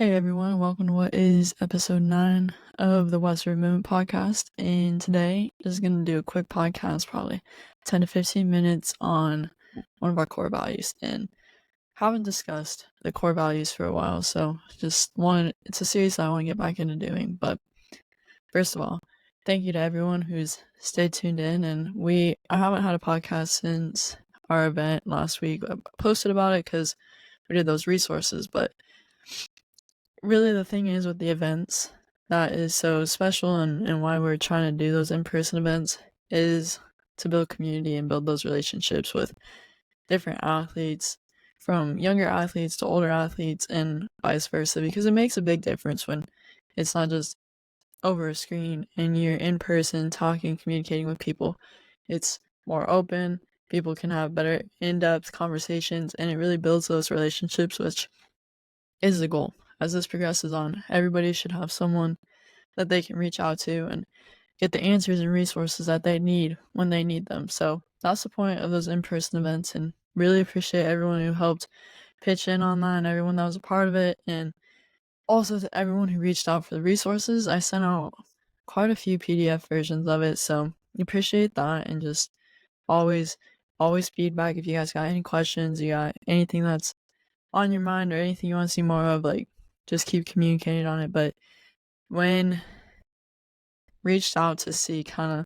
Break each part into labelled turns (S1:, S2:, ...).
S1: Hey everyone, welcome to what is episode 9 of the Westward Movement podcast. And today, just going to do a quick podcast, probably 10 to 15 minutes on one of our core values. And haven't discussed the core values for a while, so it's a series that I want to get back into doing. But first of all, thank you to everyone who's stayed tuned in. And I haven't had a podcast since our event last week. I posted about it because we did those resources, but really the thing is with the events that is so special and why we're trying to do those in-person events is to build community and build those relationships with different athletes, from younger athletes to older athletes and vice versa, because it makes a big difference when it's not just over a screen and you're in person talking, communicating with people. It's more open, people can have better in-depth conversations, and it really builds those relationships, which is the goal. As this progresses on, everybody should have someone that they can reach out to and get the answers and resources that they need when they need them. So that's the point of those in-person events, and really appreciate everyone who helped pitch in on that and everyone that was a part of it, and also to everyone who reached out for the resources. I sent out quite a few PDF versions of it, so appreciate that. And just always feedback. If you guys got any questions, you got anything that's on your mind or anything you want to see more of, like, just keep communicating on it. But when reached out to see kind of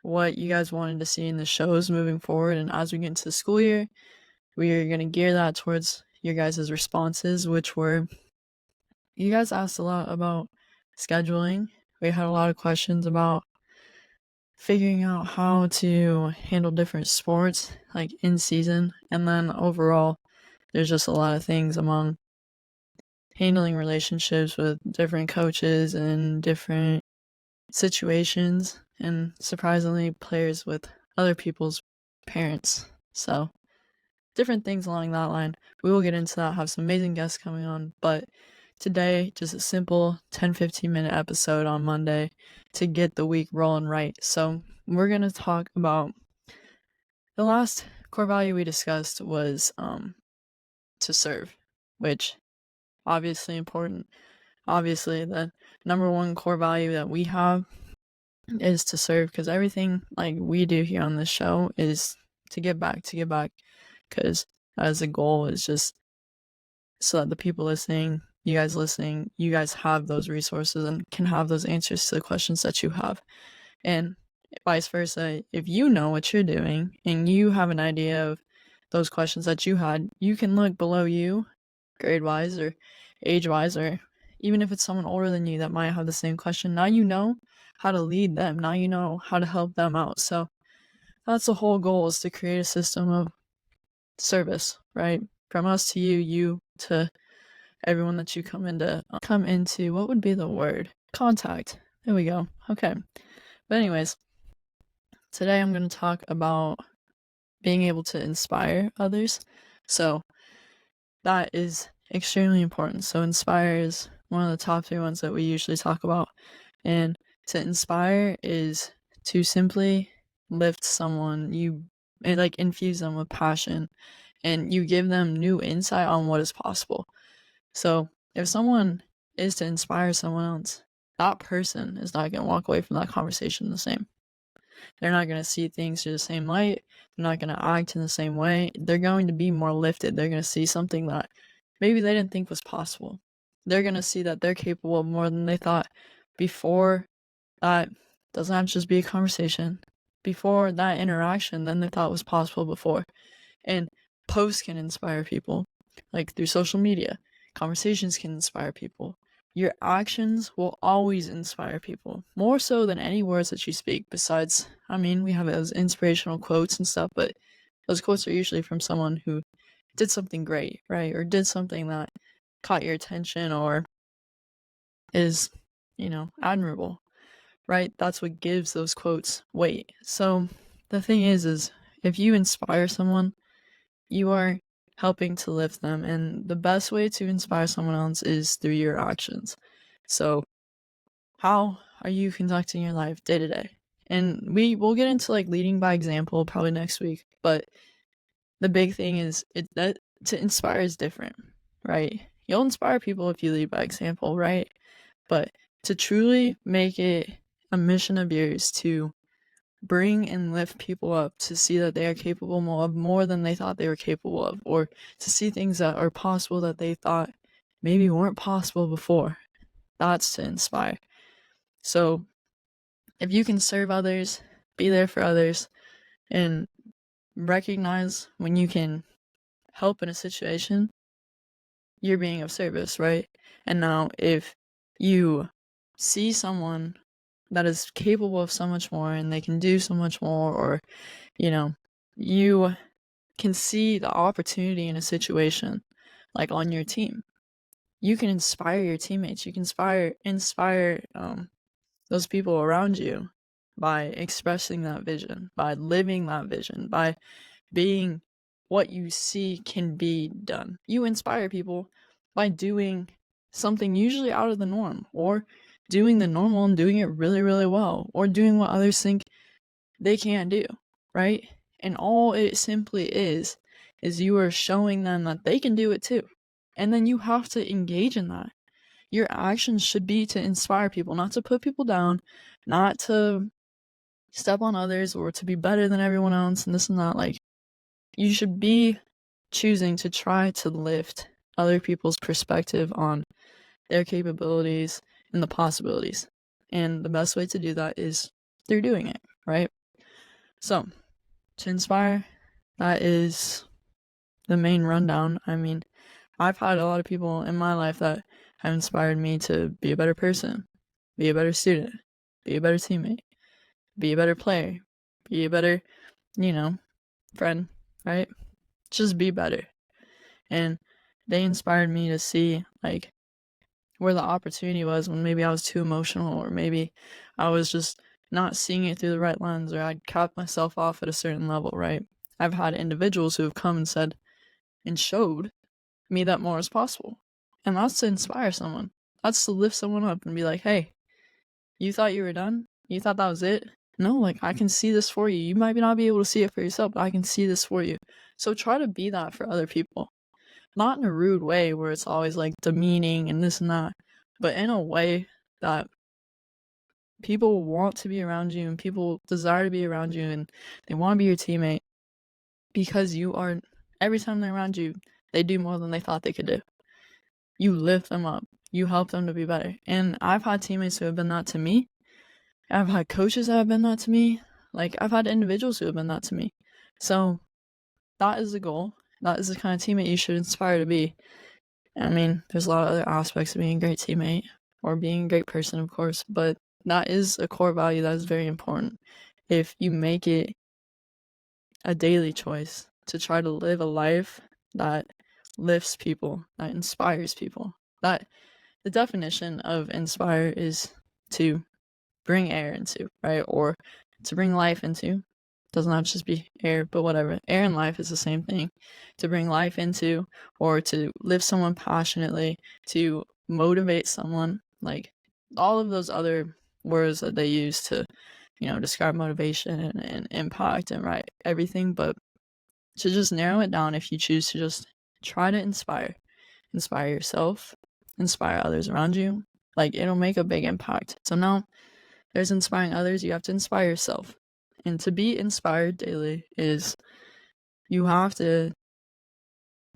S1: what you guys wanted to see in the shows moving forward, and as we get into the school year, we are going to gear that towards your guys' responses, which were, you guys asked a lot about scheduling. We had a lot of questions about figuring out how to handle different sports, like in season, and then overall, there's just a lot of things among handling relationships with different coaches and different situations, and surprisingly, players with other people's parents. So, different things along that line. We will get into that, have some amazing guests coming on, but today, just a simple 10-15 minute episode on Monday to get the week rolling right. So, we're going to talk about the last core value we discussed was to serve, which obviously important. Obviously, the number one core value that we have is to serve, because everything like we do here on this show is to give back, because as a goal is just so that the people listening, you guys have those resources and can have those answers to the questions that you have. And vice versa, if you know what you're doing and you have an idea of those questions that you had, you can look below you, grade wise or age wise, or even if it's someone older than you that might have the same question. Now you know how to lead them. Now you know how to help them out. So that's the whole goal, is to create a system of service, right? From us to you, you to everyone that you come into, what would be the word? Contact. There we go. Okay. But anyways, today I'm going to talk about being able to inspire others. So that is extremely important. So inspire is one of the top 3 ones that we usually talk about. And to inspire is to simply lift someone, like infuse them with passion, and you give them new insight on what is possible. So if someone is to inspire someone else, that person is not going to walk away from that conversation the same. They're not going to see things through the same light. They're not going to act in the same way. They're going to be more lifted. They're going to see something that maybe they didn't think was possible. They're going to see that they're capable of more than they thought before. That doesn't have to just be a conversation. Before that interaction than they thought was possible before. And posts can inspire people, like through social media. Conversations can inspire people. Your actions will always inspire people, more so than any words that you speak. Besides, we have those inspirational quotes and stuff, but those quotes are usually from someone who did something great, right? Or did something that caught your attention or is, admirable, right? That's what gives those quotes weight. So the thing is if you inspire someone, you are helping to lift them, and the best way to inspire someone else is through your actions. So how are you conducting your life day to day? And we'll get into like leading by example probably next week, but the big thing is that to inspire is different, right? You'll inspire people if you lead by example, right? But to truly make it a mission of yours to bring and lift people up, to see that they are capable of more than they thought they were capable of, or to see things that are possible that they thought maybe weren't possible before, that's to inspire. So if you can serve others, be there for others, and recognize when you can help in a situation, you're being of service, right? And now if you see someone that is capable of so much more and they can do so much more, or you can see the opportunity in a situation like on your team, you can inspire your teammates, you can inspire those people around you by expressing that vision, by living that vision, by being what you see can be done. You inspire people by doing something usually out of the norm, or doing the normal and doing it really, really well, or doing what others think they can't do, right? And all it simply is you are showing them that they can do it too. And then you have to engage in that. Your actions should be to inspire people, not to put people down, not to step on others or to be better than everyone else and this and that. Like, you should be choosing to try to lift other people's perspective on their capabilities and the possibilities. And the best way to do that is through doing it, right? So, to inspire, that is the main rundown. I mean, I've had a lot of people in my life that have inspired me to be a better person, be a better student, be a better teammate, be a better player, be a better, friend, right? Just be better. And they inspired me to see, like, where the opportunity was when maybe I was too emotional, or maybe I was just not seeing it through the right lens, or I'd cap myself off at a certain level, right? I've had individuals who have come and said and showed me that more is possible. And that's to inspire someone. That's to lift someone up and be like, hey, you thought you were done? You thought that was it? No, like, I can see this for you. You might not be able to see it for yourself, but I can see this for you. So try to be that for other people. Not in a rude way where it's always like demeaning and this and that, but in a way that people want to be around you and people desire to be around you and they want to be your teammate, because you are, every time they're around you, they do more than they thought they could do. You lift them up. You help them to be better. And I've had teammates who have been that to me. I've had coaches that have been that to me. Like, I've had individuals who have been that to me. So that is the goal. That is the kind of teammate you should aspire to be. I mean, there's a lot of other aspects of being a great teammate, or being a great person, of course, but that is a core value that is very important. If you make it a daily choice to try to live a life that lifts people, that inspires people, that the definition of inspire is to bring air into, right? Or to bring life into. Doesn't have to just be air, but whatever. Air and life is the same thing. To bring life into, or to live someone passionately, to motivate someone, like all of those other words that they use to, describe motivation and impact and right everything. But to just narrow it down, if you choose to just try to inspire yourself, inspire others around you, like, it'll make a big impact. So now there's inspiring others, you have to inspire yourself. And to be inspired daily is, you have to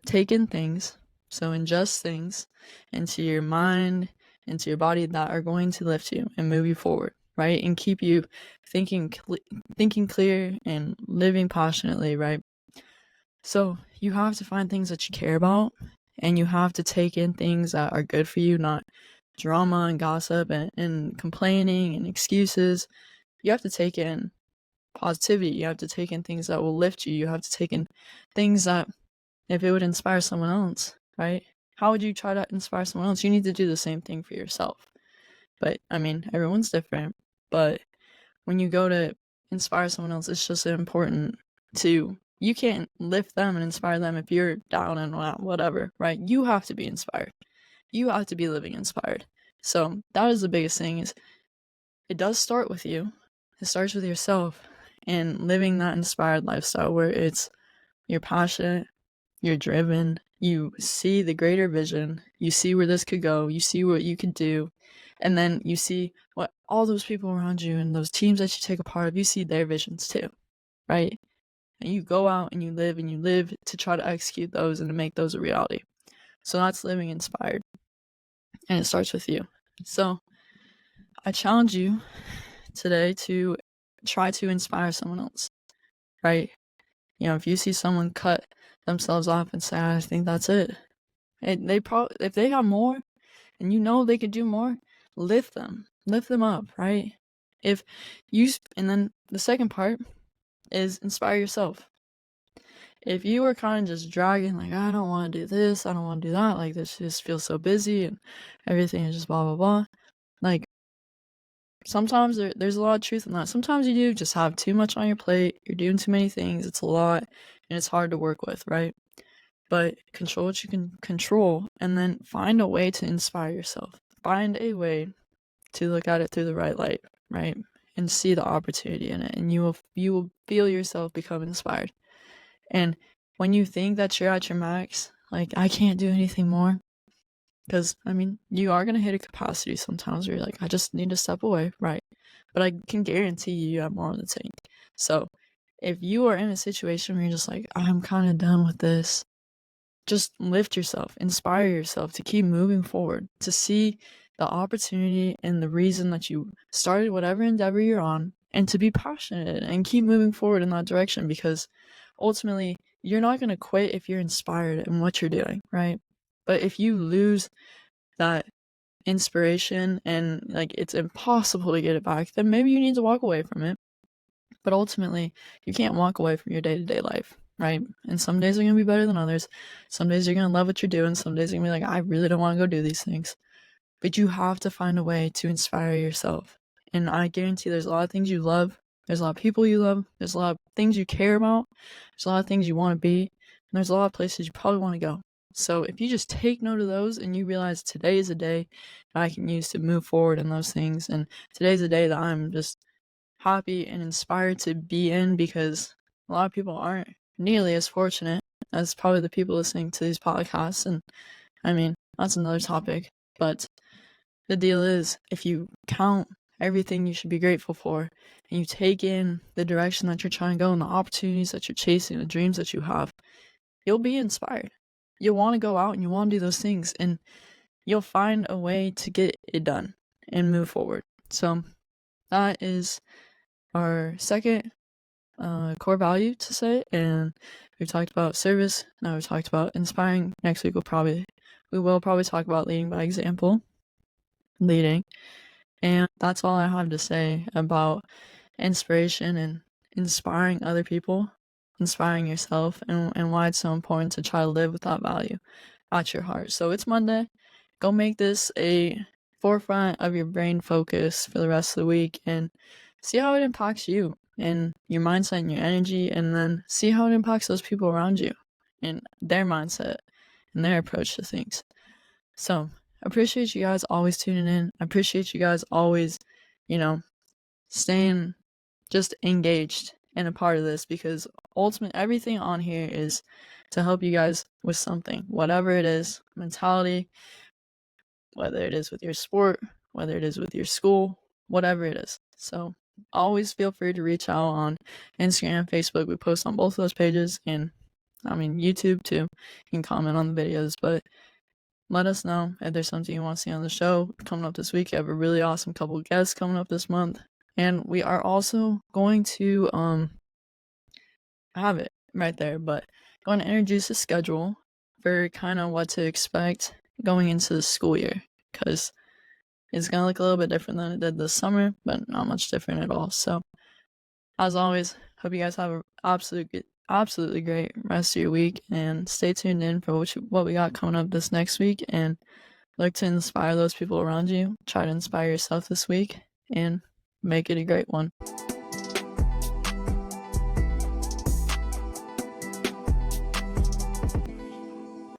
S1: take in things, so ingest things into your mind, into your body, that are going to lift you and move you forward, right? And keep you thinking clear and living passionately, right? So you have to find things that you care about, and you have to take in things that are good for you, not drama and gossip and complaining and excuses. You have to take in positivity. You have to take in things that will lift you. You have to take in things that, if it would inspire someone else, right? How would you try to inspire someone else? You need to do the same thing for yourself. But I mean, everyone's different. But when you go to inspire someone else, it's just important to, you can't lift them and inspire them if you're down and whatever, right? You have to be inspired. You have to be living inspired. So that is the biggest thing, is it does start with you. It starts with yourself, and living that inspired lifestyle where it's, you're passionate, you're driven, you see the greater vision, you see where this could go, you see what you could do, and then you see what all those people around you and those teams that you take a part of, you see their visions too, right? And you go out and you live to try to execute those and to make those a reality. So that's living inspired, and it starts with you. So I challenge you today to try to inspire someone else, right? If you see someone cut themselves off and say, I think that's it, and if they got more and they could do more, lift them up, right? And then the second part is inspire yourself. If you were kind of just dragging, like, I don't want to do this, I don't want to do that, like, this just feels so busy and everything is just blah blah blah, like, sometimes there's a lot of truth in that. Sometimes you do just have too much on your plate, you're doing too many things, it's a lot, and it's hard to work with, right? But control what you can control, and then find a way to inspire yourself. Find a way to look at it through the right light, right? And see the opportunity in it, and you will feel yourself become inspired. And when you think that you're at your max, like, I can't do anything more, because, you are going to hit a capacity sometimes where you're like, I just need to step away, right? But I can guarantee you have more on the tank. So if you are in a situation where you're just like, I'm kind of done with this, just lift yourself, inspire yourself to keep moving forward, to see the opportunity and the reason that you started whatever endeavor you're on, and to be passionate and keep moving forward in that direction, because ultimately you're not going to quit if you're inspired in what you're doing, right? But if you lose that inspiration and like it's impossible to get it back, then maybe you need to walk away from it. But ultimately, you can't walk away from your day-to-day life, right? And some days are going to be better than others. Some days you're going to love what you're doing. Some days you're going to be like, I really don't want to go do these things. But you have to find a way to inspire yourself. And I guarantee there's a lot of things you love. There's a lot of people you love. There's a lot of things you care about. There's a lot of things you want to be. And there's a lot of places you probably want to go. So if you just take note of those and you realize today is a day that I can use to move forward in those things, and today's a day that I'm just happy and inspired to be in, because a lot of people aren't nearly as fortunate as probably the people listening to these podcasts. And that's another topic. But the deal is, if you count everything you should be grateful for, and you take in the direction that you're trying to go and the opportunities that you're chasing, the dreams that you have, you'll be inspired. You'll want to go out and you want to do those things, and you'll find a way to get it done and move forward. So that is our second core value to say, and we've talked about service. Now we've talked about inspiring. Next week we will probably talk about leading by example, leading. And that's all I have to say about inspiration and inspiring other people, inspiring yourself, and why it's so important to try to live with that value at your heart. So it's Monday. Go make this a forefront of your brain focus for the rest of the week, and see how it impacts you and your mindset and your energy, and then see how it impacts those people around you and their mindset and their approach to things. So I appreciate you guys always tuning in. I appreciate you guys always, staying just engaged and a part of this, because ultimately everything on here is to help you guys with something, whatever it is, mentality, whether it is with your sport, whether it is with your school, whatever it is. So always feel free to reach out on Instagram, Facebook. We post on both of those pages, and YouTube too. You can comment on the videos, but let us know if there's something you want to see on the show coming up this week. I have a really awesome couple of guests coming up this month, and we are also going to I have it right there, but going to introduce a schedule for kind of what to expect going into the school year, because it's going to look a little bit different than it did this summer, but not much different at all. So as always, hope you guys have an absolutely great rest of your week, and stay tuned in for what we got coming up this next week, and look to inspire those people around you. Try to inspire yourself this week and make it a great one.